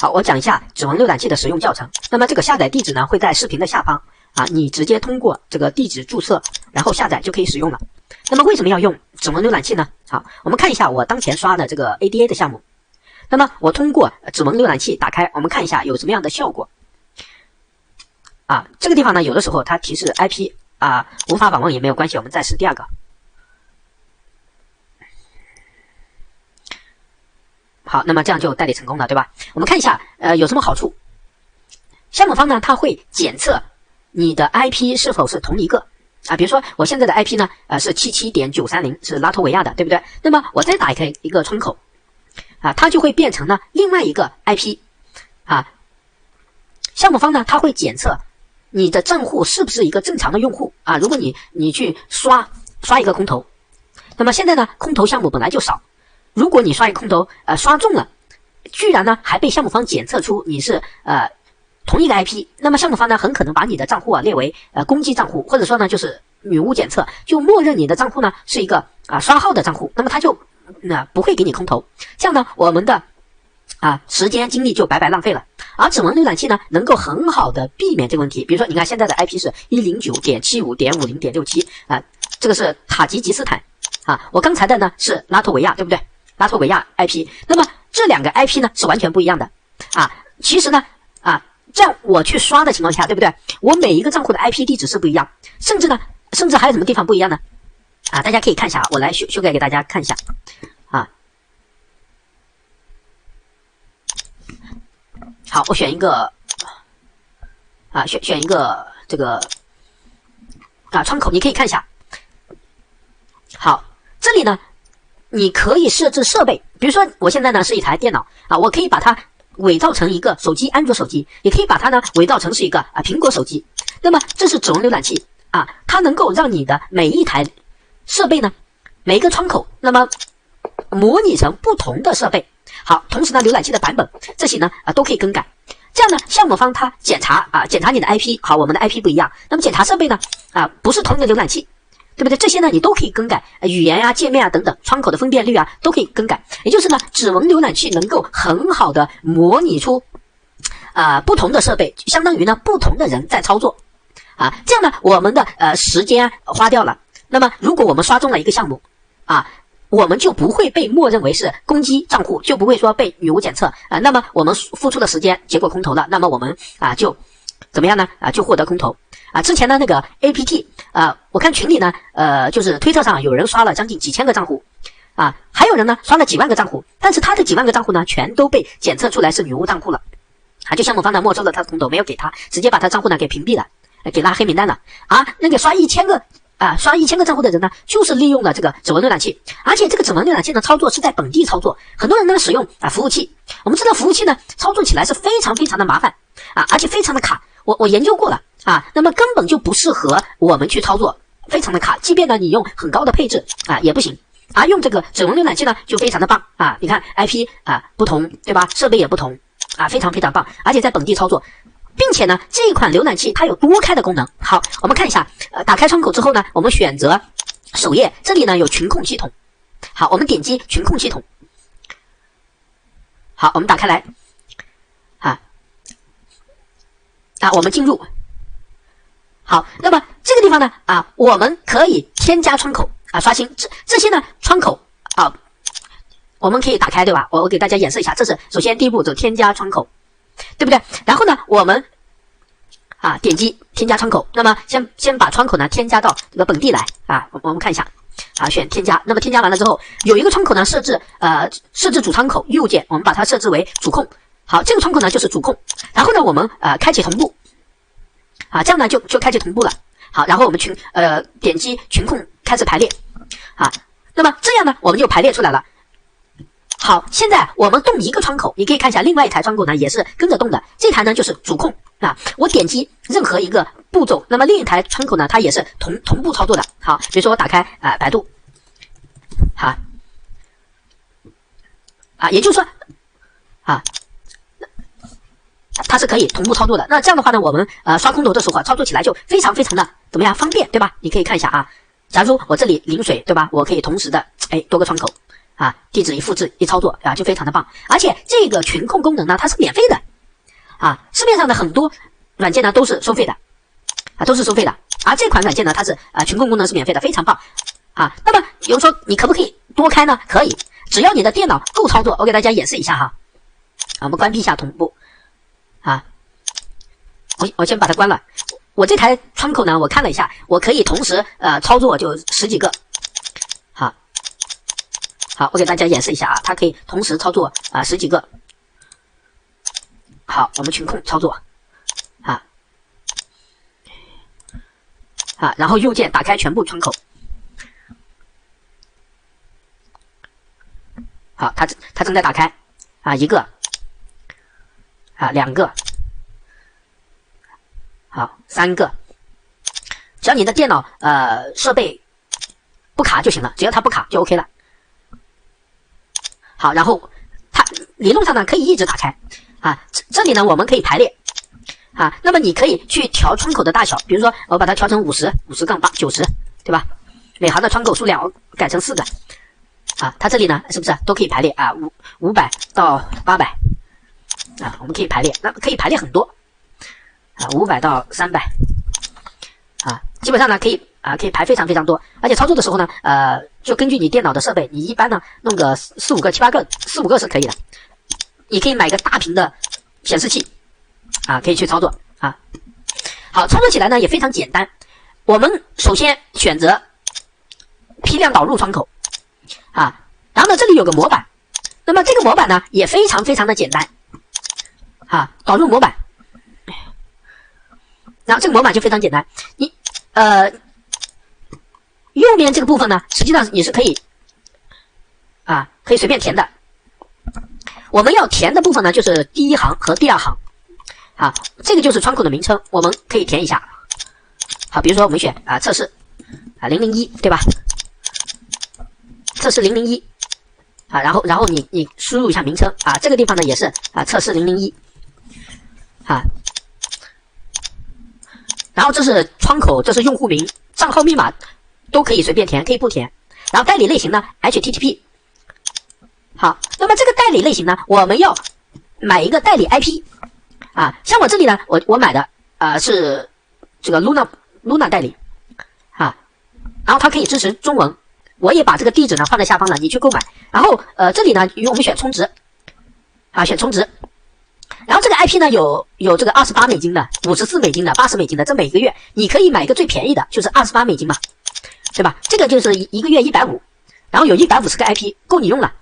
好，我讲一下指纹浏览器的使用教程。那么这个下载地址呢会在视频的下方啊，你直接通过这个地址注册，然后下载就可以使用了。那么为什么要用指纹浏览器呢？好，我们看一下我当前刷的这个 ADA 的项目。那么我通过指纹浏览器打开，我们看一下有什么样的效果。啊，这个地方呢有的时候它提示 IP 啊无法访问也没有关系，我们再试第二个。好，那么这样就代理成功了，对吧？我们看一下，有什么好处？项目方呢，它会检测你的 IP 是否是同一个啊。比如说我现在的 IP 呢，是77.930，是拉脱维亚的，对不对？那么我再打开一个窗口，啊，它就会变成了另外一个 IP， 啊。项目方呢，它会检测你的账户是不是一个正常的用户啊。如果你去刷一个空投，那么现在呢，空投项目本来就少。如果你刷一个空投，刷中了，居然呢还被项目方检测出你是同一个 IP， 那么项目方呢很可能把你的账户列为攻击账户，或者说呢就是女巫检测，就默认你的账户呢是一个刷号的账户，那么他就不会给你空投，这样呢我们的时间精力就白白浪费了。而指纹浏览器呢能够很好的避免这个问题。比如说你看现在的 IP 是 109.75.50.67 这个是塔吉吉斯坦我刚才的呢是拉脱维亚，对不对？拉脱维亚 IP， 那么这两个 IP 呢是完全不一样的其实呢这样我去刷的情况下，对不对？我每一个账户的 IP 地址是不一样，甚至还有什么地方不一样呢？大家可以看一下，我来修改给大家看一下好，我选一个选一个这个窗口，你可以看一下。好，这里呢你可以设置设备，比如说我现在呢是一台电脑我可以把它伪造成一个手机，安卓手机，也可以把它呢伪造成是一个苹果手机。那么这是指纹浏览器它能够让你的每一台设备呢，每一个窗口，那么模拟成不同的设备。好，同时呢浏览器的版本这些呢都可以更改。这样呢项目方他检查你的 IP， 好，我们的 IP 不一样，那么检查设备呢不是同一个浏览器，对不对？这些呢你都可以更改，语言界面等等，窗口的分辨率都可以更改。也就是呢指纹浏览器能够很好的模拟出不同的设备，相当于呢不同的人在操作这样呢我们的时间花掉了。那么如果我们刷中了一个项目我们就不会被默认为是攻击账户，就不会说被女巫检测那么我们付出的时间结果空投了，那么我们就怎么样呢就获得空投之前的那个 APT 我看群里呢就是推特上有人刷了将近几千个账户还有人呢刷了几万个账户，但是他的几万个账户呢全都被检测出来是女巫账户了就项目方呢没收了他的空投，没有给他，直接把他账户呢给屏蔽了，给拉黑名单了那个刷1000个账户的人呢，就是利用了这个指纹浏览器，而且这个指纹浏览器呢操作是在本地操作，很多人呢使用服务器，我们知道服务器呢操作起来是非常非常的麻烦而且非常的卡，我研究过了那么根本就不适合我们去操作，非常的卡，即便呢你用很高的配置也不行用这个指纹浏览器呢就非常的棒你看 IP 不同，对吧？设备也不同非常非常棒，而且在本地操作。并且呢这一款浏览器它有多开的功能。好，我们看一下打开窗口之后呢，我们选择首页，这里呢有群控系统。好，我们点击群控系统。好，我们打开来我们进入。好，那么这个地方呢我们可以添加窗口刷新这些呢窗口我们可以打开，对吧？我给大家演示一下，这是首先第一步走添加窗口，对不对？然后呢我们点击添加窗口，那么先把窗口呢添加到这个本地来我们看一下选添加。那么添加完了之后，有一个窗口呢设置主窗口右键，我们把它设置为主控。好，这个窗口呢就是主控，然后呢我们开启同步这样呢就开启同步了。好，然后我们点击群控开始排列那么这样呢我们就排列出来了。好，现在我们动一个窗口，你可以看一下另外一台窗口呢也是跟着动的，这台呢就是主控我点击任何一个步骤，那么另一台窗口呢它也是同步操作的。好，比如说我打开百度也就是说它是可以同步操作的。那这样的话呢我们刷空投的时候操作起来就非常非常的怎么样方便，对吧？你可以看一下假如我这里淋水，对吧？我可以同时的多个窗口啊，地址一复制一操作啊，就非常的棒。而且这个群控功能呢，它是免费的啊，市面上的很多软件呢都是收费的啊，都是收费的。而这款软件呢，它是群控功能是免费的，非常棒啊。那么比如说你可不可以多开呢？可以，只要你的电脑够操作，我给大家演示一下哈。啊，我们关闭一下同步啊，我先把它关了。我这台窗口呢，我看了一下，我可以同时操作就10几个。好，我给大家演示一下啊，它可以同时操作10几个。好，我们群控操作然后右键打开全部窗口。好，它正在打开1个2个，好3个，只要你的电脑设备不卡就行了，只要它不卡就 OK 了。好，然后它理论上呢可以一直打开啊，这里呢我们可以排列啊，那么你可以去调窗口的大小，比如说我把它调成50、50-8、90，对吧？每行的窗口数量我改成4个啊，它这里呢是不是都可以排列啊？500到800啊，我们可以排列，那可以排列很多啊，500到300啊，基本上呢可以排非常非常多，而且操作的时候呢，就根据你电脑的设备，你一般呢弄个4、5个、7、8个，4、5个是可以的。你可以买个大屏的显示器啊，可以去操作啊。好，操作起来呢也非常简单。我们首先选择批量导入窗口啊，然后呢这里有个模板，那么这个模板呢也非常非常的简单啊，导入模板，然后这个模板就非常简单，你右边这个部分呢，实际上你是可以可以随便填的。我们要填的部分呢，就是第一行和第2行啊，这个就是窗口的名称，我们可以填一下。好，比如说我们选测试001，对吧？测试001啊，然后你输入一下名称啊，这个地方呢也是测试001啊，然后这是窗口，这是用户名，账号密码都可以随便填，可以不填。然后代理类型呢 HTTP。好，那么这个代理类型呢，我们要买一个代理 IP 啊，像我这里呢，我买的是这个 Luna 代理啊，然后它可以支持中文，我也把这个地址呢放在下方了，你去购买。然后这里呢，我们选充值啊，选充值。然后这个 IP 呢有这个28美金的、54美金的、80美金的，这每个月你可以买一个最便宜的，就是28美金嘛，对吧？这个就是一个月150，然后有150个 IP 够你用了。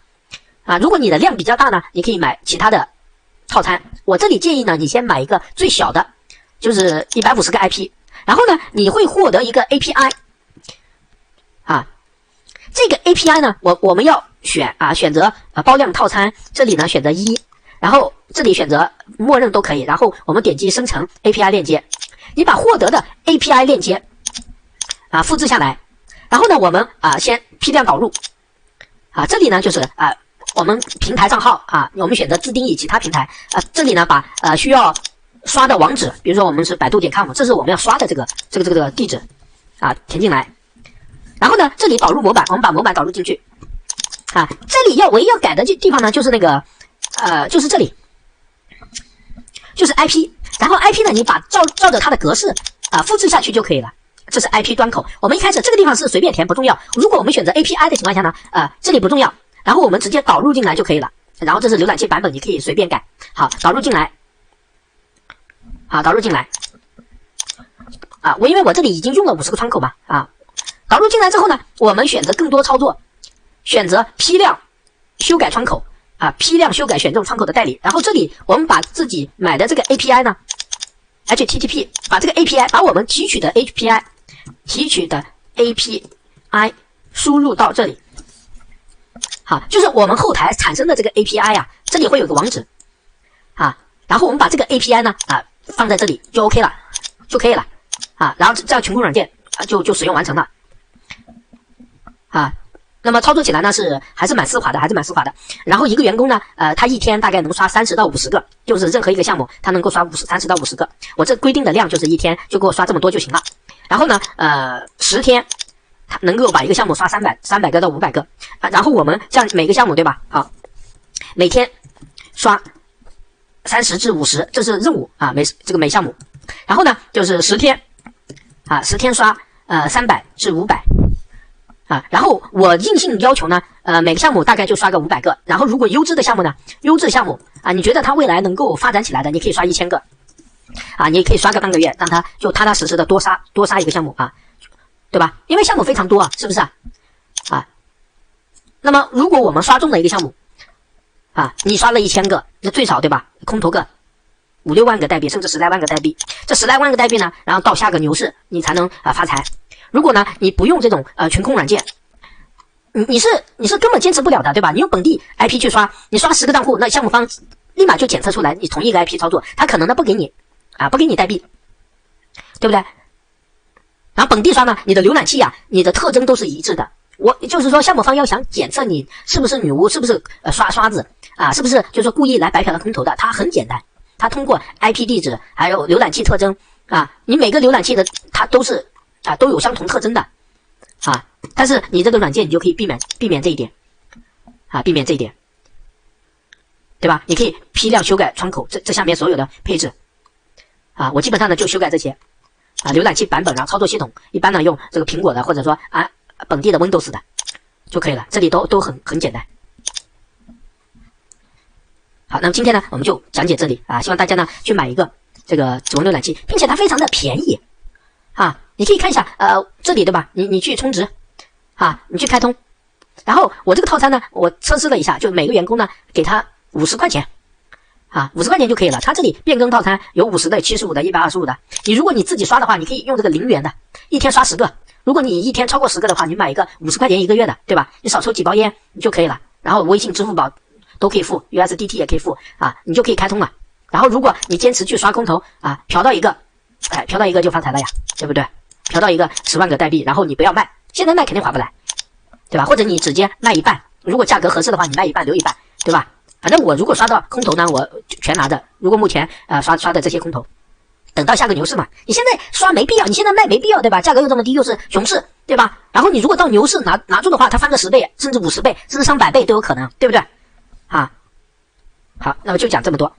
如果你的量比较大呢，你可以买其他的套餐。我这里建议呢，你先买一个最小的，就是150个 IP， 然后呢，你会获得一个 API， 这个 API 呢，我们要选择包量套餐，这里呢选择1，然后这里选择默认都可以，然后我们点击生成 API 链接，你把获得的 API 链接复制下来，然后呢，我们先批量导入这里呢就是我们平台账号我们选择自定义其他平台这里呢把需要刷的网址，比如说我们是百度.com， 这是我们要刷的这个地址填进来，然后呢这里导入模板，我们把模板导入进去这里唯一要改的地方呢就是那个就是这里就是 IP， 然后 IP 呢你把照着它的格式复制下去就可以了。这是 IP 端口，我们一开始这个地方是随便填不重要，如果我们选择 API 的情况下呢这里不重要，然后我们直接导入进来就可以了。然后这是浏览器版本，你可以随便改。好，导入进来。导入进来。因为我这里已经用了50个窗口嘛导入进来之后呢，我们选择更多操作，选择批量修改窗口批量修改选中窗口的代理。然后这里我们把自己买的这个 API 呢 HTTP， 把这个 API 把我们提取的 API 输入到这里。好，就是我们后台产生的这个 API 这里会有个网址然后我们把这个 API 呢放在这里就 OK 了，就可以了然后这样群控软件就使用完成了那么操作起来呢还是蛮丝滑的，然后一个员工呢他一天大概能刷30到50个，就是任何一个项目他能够刷30到50个，我这规定的量就是一天就给我刷这么多就行了。然后呢10天它能够把一个项目刷300个到500个啊。然后我们像每个项目对吧？好，每天刷30至50，这是任务啊，每项目。然后呢，就是10天啊，10天刷300至500啊。然后我硬性要求呢，每个项目大概就刷个500个。然后如果优质的项目呢，优质项目啊，你觉得它未来能够发展起来的，你可以刷1000个啊，你可以刷个半个月，让它就踏踏实实的多杀一个项目啊，对吧？因为项目非常多啊，是不是啊？啊，那么如果我们刷中了一个项目啊，你刷了1000个，那最少对吧？空投个5、6万个代币，甚至10来万个代币。这10来万个代币呢，然后到下个牛市你才能发财。如果呢你不用这种群控软件，你是根本坚持不了的，对吧？你用本地 IP 去刷，你刷10个账户，那项目方立马就检测出来你同一个 IP 操作，他可能呢不给你代币，对不对？然后本地刷呢，你的浏览器啊，你的特征都是一致的。我就是说，项目方要想检测你是不是女巫，是不是刷子啊，是不是就是故意来白嫖的空投的，它很简单，它通过 IP 地址还有浏览器特征啊，你每个浏览器的它都是都有相同特征的啊，但是你这个软件你就可以避免这一点啊，避免这一点，对吧？你可以批量修改窗口这下面所有的配置啊，我基本上呢就修改这些啊，浏览器版本然后操作系统一般呢用这个苹果的或者说本地的 Windows 的就可以了，这里都很简单。好，那么今天呢我们就讲解这里啊，希望大家呢去买一个这个指纹浏览器，并且它非常的便宜啊，你可以看一下这里对吧？你去充值啊，你去开通，然后我这个套餐呢我测试了一下，就每个员工呢给他50块钱啊，50块钱就可以了。它这里变更套餐有50的、75的、125的。如果你自己刷的话，你可以用这个0元的，一天刷10个。如果你一天超过10个的话，你买一个50块钱1个月的，对吧？你少抽几包烟你就可以了。然后微信、支付宝都可以付 ，USDT 也可以付啊，你就可以开通了。然后如果你坚持去刷空投啊，嫖到一个就发财了呀，对不对？嫖到一个10万个代币，然后你不要卖，现在卖肯定划不来，对吧？或者你直接卖一半，如果价格合适的话，你卖一半留一半，对吧？反正我如果刷到空投呢，我全拿着。如果目前刷的这些空投，等到下个牛市嘛，你现在刷没必要，你现在卖没必要，对吧？价格又这么低，又是熊市，对吧？然后你如果到牛市拿住的话，它翻个10倍，甚至50倍，甚至上100倍都有可能，对不对？啊，好，那么就讲这么多。